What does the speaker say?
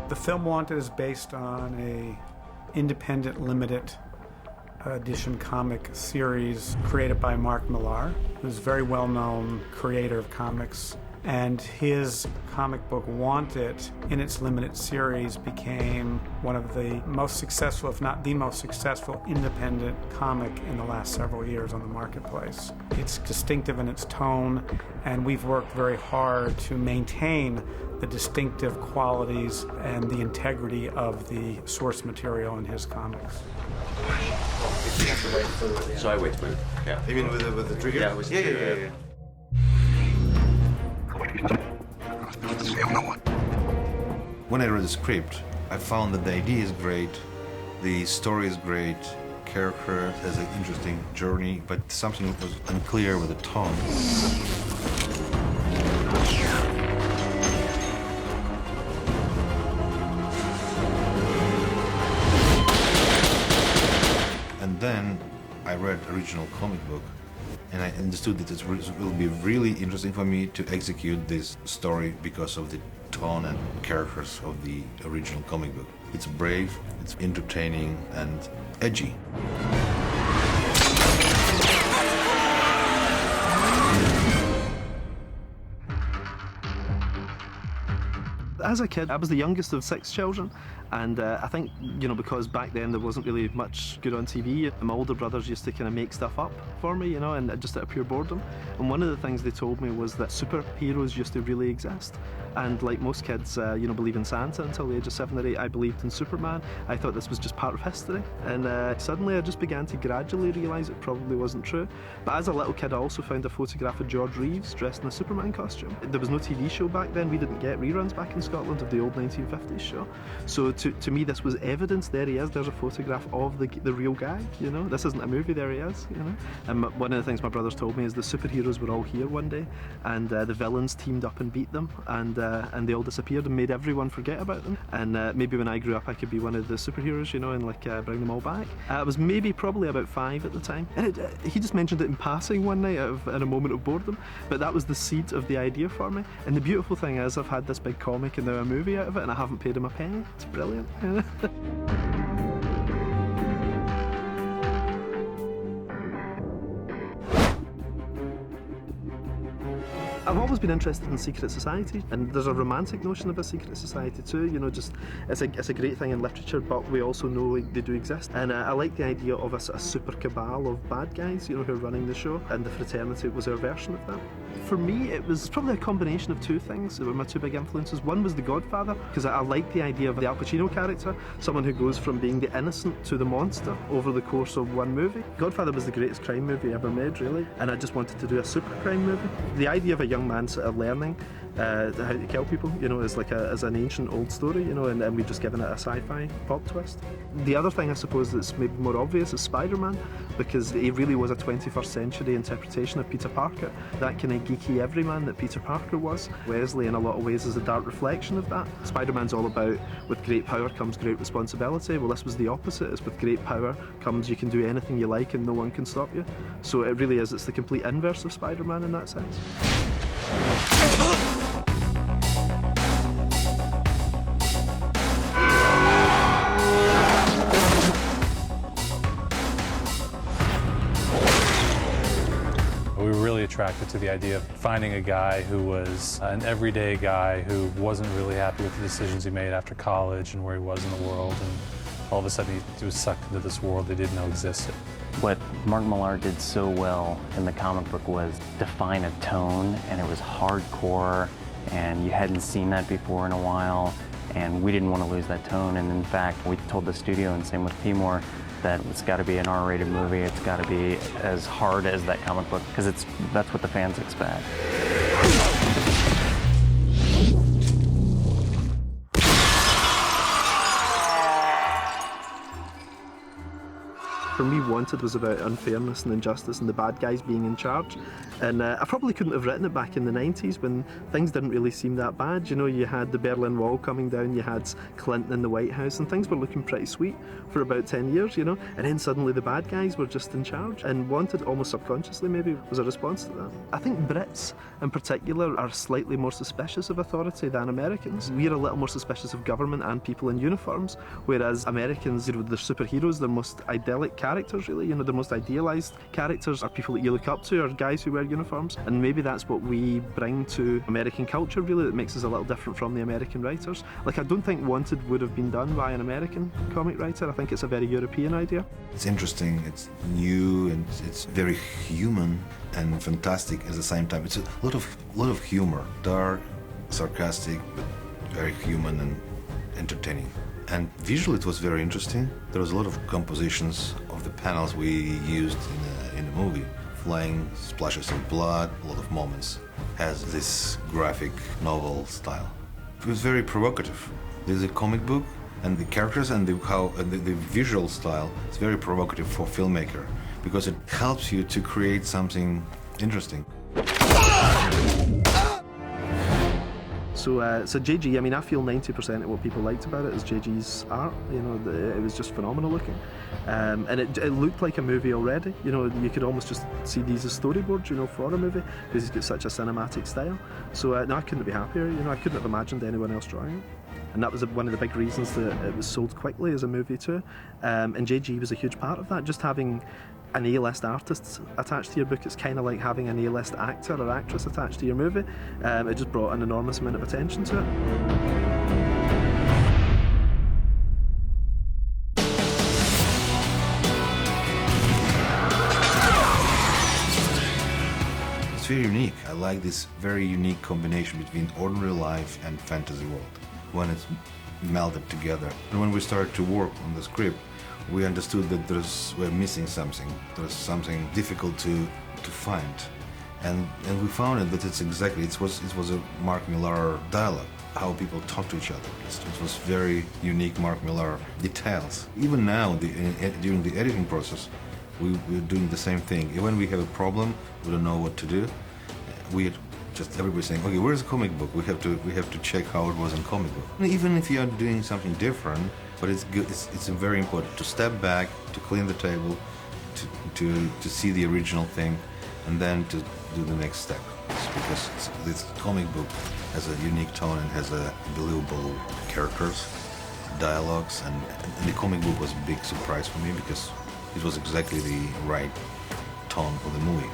The film Wanted is based on a independent limited edition comic series created by Mark Millar, who's a very well-known creator of comics. And his comic book Wanted, in its limited series, became one of the most successful, if not the most successful, independent comic in the last several years on the marketplace. It's distinctive in its tone, and we've worked very hard to maintain the distinctive qualities and the integrity of the source material in his comics. So I wait for it. Yeah. You mean with the trigger? Yeah, with the trigger. Yeah. When I read the script, I found that the idea is great, the story is great, character has an interesting journey, but something was unclear with the tone. And then I read original comic book, and I understood that it will be really interesting for me to execute this story because of the tone and characters of the original comic book. It's brave, it's entertaining, and edgy. As a kid, I was the youngest of 6 children, and I think, you know, because back then there wasn't really much good on TV, my older brothers used to kind of make stuff up for me, you know, and just out of pure boredom. And one of the things they told me was that superheroes used to really exist. And like most kids, you know, believe in Santa until the age of 7 or 8, I believed in Superman. I thought this was just part of history. And suddenly I just began to gradually realise it probably wasn't true. But as a little kid, I also found a photograph of George Reeves dressed in a Superman costume. There was no TV show back then. We didn't get reruns back in Scotland of the old 1950s show. So to me, this was evidence. There he is. There's a photograph of the real guy, you know. This isn't a movie. There he is, you know. And one of the things my brothers told me is the superheroes were all here one day, and the villains teamed up and beat them, and they all disappeared and made everyone forget about them. And maybe when I grew up, I could be one of the superheroes, you know, and like bring them all back. I was probably about 5 at the time, and he just mentioned it in passing one night in a moment of boredom, but that was the seed of the idea for me. And the beautiful thing is, I've had this big comic and now a movie out of it, and I haven't paid him a penny. It's brilliant. I've always been interested in secret society, and there's a romantic notion of a secret society too, you know, just it's a great thing in literature, but we also know they do exist. And I like the idea of a super cabal of bad guys, you know, who are running the show, and the fraternity was our version of that. For me, it was probably a combination of 2 things that were my 2 big influences. One was The Godfather, because I like the idea of the Al Pacino character, someone who goes from being the innocent to the monster over the course of one movie. Godfather was the greatest crime movie ever made, really, and I just wanted to do a super crime movie. The idea of a young man sort of learning how to kill people, you know, is like as an ancient old story, you know, and we've just given it a sci-fi pop twist. The other thing I suppose that's maybe more obvious is Spider-Man, because he really was a 21st century interpretation of Peter Parker, that kind of geeky everyman that Peter Parker was. Wesley in a lot of ways is a dark reflection of that. Spider-Man's all about, with great power comes great responsibility. Well, this was the opposite. It's with great power comes you can do anything you like and no one can stop you. So it really is, it's the complete inverse of Spider-Man in that sense. We were really attracted to the idea of finding a guy who was an everyday guy who wasn't really happy with the decisions he made after college and where he was in the world, and all of a sudden he was sucked into this world they didn't know existed. What Mark Millar did so well in the comic book was define a tone, and it was hardcore, and you hadn't seen that before in a while, and we didn't want to lose that tone. And in fact, we told the studio, and same with Timur, that it's got to be an R-rated movie. It's got to be as hard as that comic book, because that's what the fans expect. For me, Wanted was about unfairness and injustice and the bad guys being in charge. And I probably couldn't have written it back in the 90s when things didn't really seem that bad. You know, you had the Berlin Wall coming down, you had Clinton in the White House, and things were looking pretty sweet for about 10 years, you know. And then suddenly the bad guys were just in charge. And Wanted, almost subconsciously maybe, was a response to that. I think Brits in particular are slightly more suspicious of authority than Americans. We're a little more suspicious of government and people in uniforms, whereas Americans, you know, they're superheroes, they're most idyllic characters, really. You know, the most idealised characters are people that you look up to, are guys who wear uniforms, and maybe that's what we bring to American culture, really, that makes us a little different from the American writers. Like, I don't think Wanted would have been done by an American comic writer. I think it's a very European idea. It's interesting, it's new, and it's very human and fantastic at the same time. It's a lot of humor, dark, sarcastic, but very human and entertaining. And visually it was very interesting. There was a lot of compositions of the panels we used in the movie. Flying splashes of blood, a lot of moments. Has this graphic novel style. It was very provocative. There's a comic book, and the characters and the visual style is very provocative for a filmmaker because it helps you to create something interesting. So JG, I mean, I feel 90% of what people liked about it is JG's art. You know, it was just phenomenal looking. And it looked like a movie already. You know, you could almost just see these as storyboards, you know, for a movie, because he's got such a cinematic style. So no, I couldn't be happier. You know, I couldn't have imagined anyone else drawing it. And that was one of the big reasons that it was sold quickly as a movie too. And JG was a huge part of that. Just having an A-list artist attached to your book, it's kind of like having an A-list actor or actress attached to your movie. It just brought an enormous amount of attention to it. It's very unique. I like this very unique combination between ordinary life and fantasy world when it's melded together. And when we started to work on the script, we understood that we're missing something. There's something difficult to find, and we found it. That it was a Mark Millar dialogue, how people talk to each other. It was very unique Mark Millar details. Even now, during the editing process, we're doing the same thing. When we have a problem, we don't know what to do. Everybody's saying, okay, where's the comic book? We have to check how it was in comic book. Even if you are doing something different, but it's good. It's very important to step back, to clean the table, to see the original thing, and then to do the next step. Because this comic book has a unique tone and has a believable characters, dialogues, and the comic book was a big surprise for me because it was exactly the right tone for the movie.